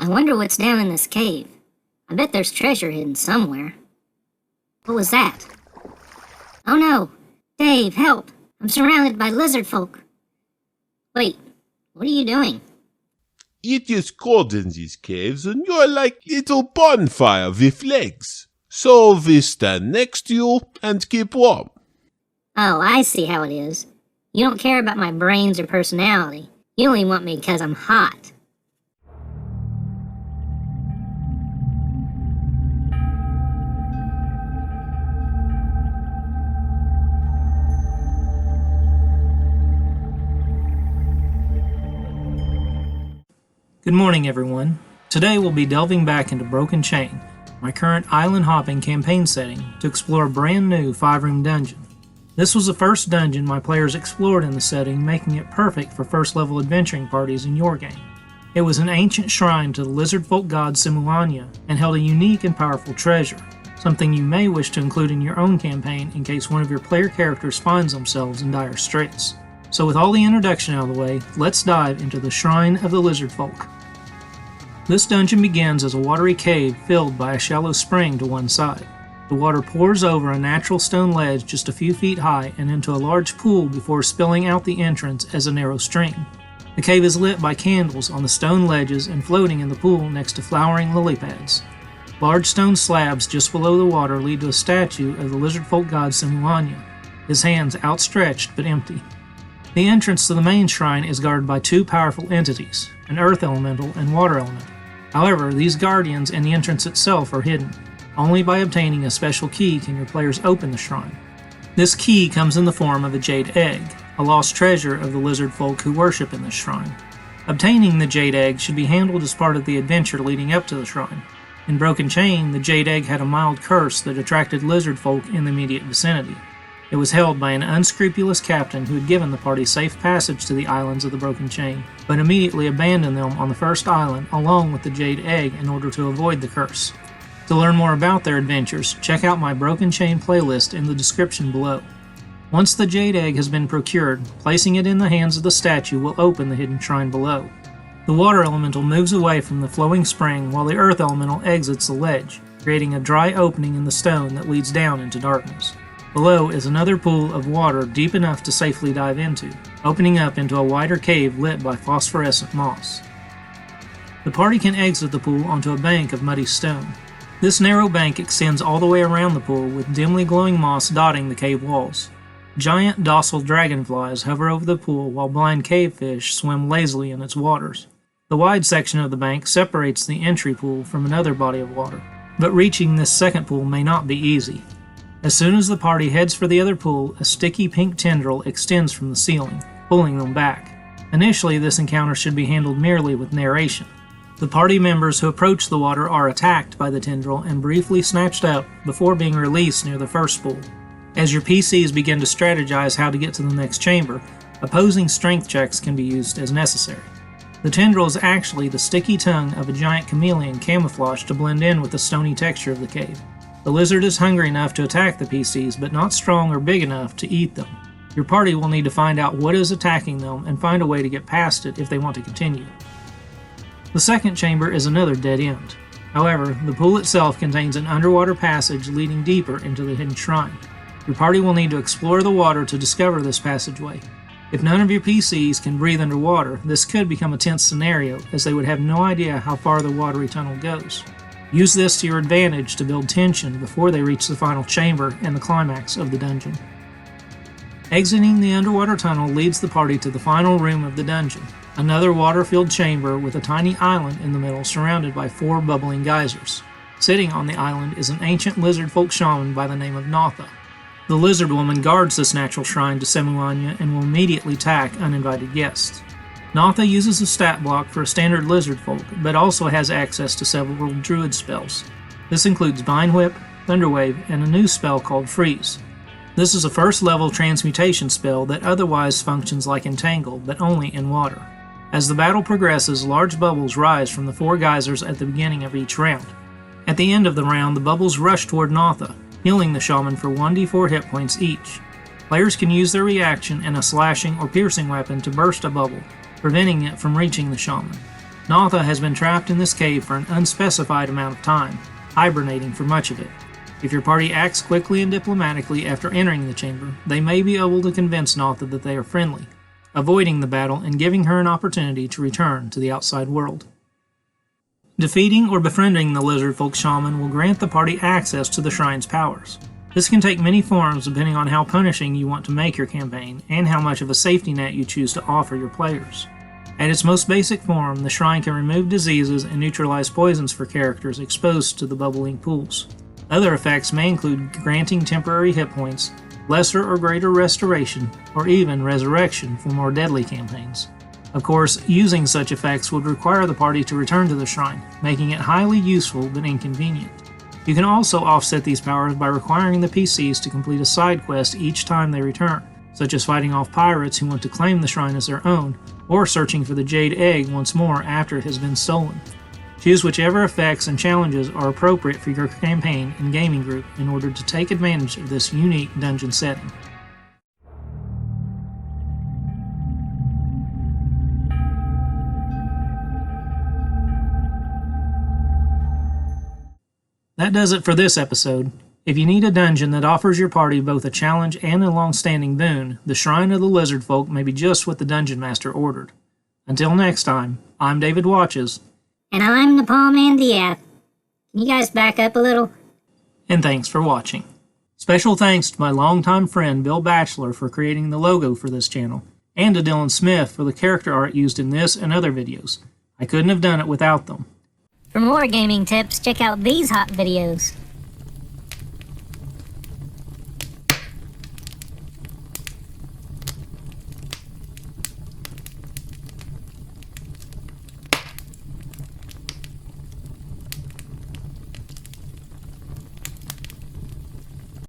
I wonder what's down in this cave. I bet there's treasure hidden somewhere. What was that? Oh no! Dave, help! I'm surrounded by lizardfolk. Wait, what are you doing? It is cold in these caves, and you're like little bonfire with legs. So we stand next to you and keep warm. Oh, I see how it is. You don't care about my brains or personality. You only want me because I'm hot. Good morning, everyone. Today we'll be delving back into Broken Chain, my current island-hopping campaign setting, to explore a brand new 5-room dungeon. This was the first dungeon my players explored in the setting, making it perfect for first-level adventuring parties in your game. It was an ancient shrine to the lizardfolk god Semuanya, and held a unique and powerful treasure, something you may wish to include in your own campaign in case one of your player characters finds themselves in dire straits. So with all the introduction out of the way, let's dive into the Shrine of the Lizardfolk. This dungeon begins as a watery cave filled by a shallow spring to one side. The water pours over a natural stone ledge just a few feet high and into a large pool before spilling out the entrance as a narrow stream. The cave is lit by candles on the stone ledges and floating in the pool next to flowering lily pads. Large stone slabs just below the water lead to a statue of the lizardfolk god Semuanya, his hands outstretched but empty. The entrance to the main shrine is guarded by two powerful entities, an earth elemental and water elemental. However, these guardians and the entrance itself are hidden. Only by obtaining a special key can your players open the shrine. This key comes in the form of a jade egg, a lost treasure of the lizard folk who worship in this shrine. Obtaining the jade egg should be handled as part of the adventure leading up to the shrine. In Broken Chain, the jade egg had a mild curse that attracted lizard folk in the immediate vicinity. It was held by an unscrupulous captain who had given the party safe passage to the islands of the Broken Chain, but immediately abandoned them on the first island along with the jade egg in order to avoid the curse. To learn more about their adventures, check out my Broken Chain playlist in the description below. Once the jade egg has been procured, placing it in the hands of the statue will open the hidden shrine below. The water elemental moves away from the flowing spring while the earth elemental exits the ledge, creating a dry opening in the stone that leads down into darkness. Below is another pool of water deep enough to safely dive into, opening up into a wider cave lit by phosphorescent moss. The party can exit the pool onto a bank of muddy stone. This narrow bank extends all the way around the pool with dimly glowing moss dotting the cave walls. Giant docile dragonflies hover over the pool while blind cavefish swim lazily in its waters. The wide section of the bank separates the entry pool from another body of water, but reaching this second pool may not be easy. As soon as the party heads for the other pool, a sticky pink tendril extends from the ceiling, pulling them back. Initially, this encounter should be handled merely with narration. The party members who approach the water are attacked by the tendril and briefly snatched up before being released near the first pool. As your PCs begin to strategize how to get to the next chamber, opposing strength checks can be used as necessary. The tendril is actually the sticky tongue of a giant chameleon camouflaged to blend in with the stony texture of the cave. The lizard is hungry enough to attack the PCs, but not strong or big enough to eat them. Your party will need to find out what is attacking them and find a way to get past it if they want to continue. The second chamber is another dead end. However, the pool itself contains an underwater passage leading deeper into the hidden shrine. Your party will need to explore the water to discover this passageway. If none of your PCs can breathe underwater, this could become a tense scenario, as they would have no idea how far the watery tunnel goes. Use this to your advantage to build tension before they reach the final chamber and the climax of the dungeon. Exiting the underwater tunnel leads the party to the final room of the dungeon, another water-filled chamber with a tiny island in the middle surrounded by 4 bubbling geysers. Sitting on the island is an ancient lizardfolk shaman by the name of Natha. The lizard woman guards this natural shrine to Semuanya and will immediately attack uninvited guests. Natha uses a stat block for a standard lizardfolk, but also has access to several druid spells. This includes Vine Whip, Thunderwave, and a new spell called Freeze. This is a first-level transmutation spell that otherwise functions like Entangle, but only in water. As the battle progresses, large bubbles rise from the 4 geysers at the beginning of each round. At the end of the round, the bubbles rush toward Natha, healing the shaman for 1d4 hit points each. Players can use their reaction and a slashing or piercing weapon to burst a bubble, preventing it from reaching the shaman. Notha has been trapped in this cave for an unspecified amount of time, hibernating for much of it. If your party acts quickly and diplomatically after entering the chamber, they may be able to convince Notha that they are friendly, avoiding the battle and giving her an opportunity to return to the outside world. Defeating or befriending the Lizardfolk shaman will grant the party access to the shrine's powers. This can take many forms depending on how punishing you want to make your campaign and how much of a safety net you choose to offer your players. At its most basic form, the shrine can remove diseases and neutralize poisons for characters exposed to the bubbling pools. Other effects may include granting temporary hit points, lesser or greater restoration, or even resurrection for more deadly campaigns. Of course, using such effects would require the party to return to the shrine, making it highly useful but inconvenient. You can also offset these powers by requiring the PCs to complete a side quest each time they return, such as fighting off pirates who want to claim the shrine as their own, or searching for the Jade Egg once more after it has been stolen. Choose whichever effects and challenges are appropriate for your campaign and gaming group in order to take advantage of this unique dungeon setting. That does it for this episode. If you need a dungeon that offers your party both a challenge and a long-standing boon, the Shrine of the Lizardfolk may be just what the Dungeon Master ordered. Until next time, I'm David Watches. And I'm Nepal Man Diath. Can you guys back up a little? And thanks for watching. Special thanks to my longtime friend Bill Batchelor for creating the logo for this channel, and to Dylan Smith for the character art used in this and other videos. I couldn't have done it without them. For more gaming tips, check out these hot videos.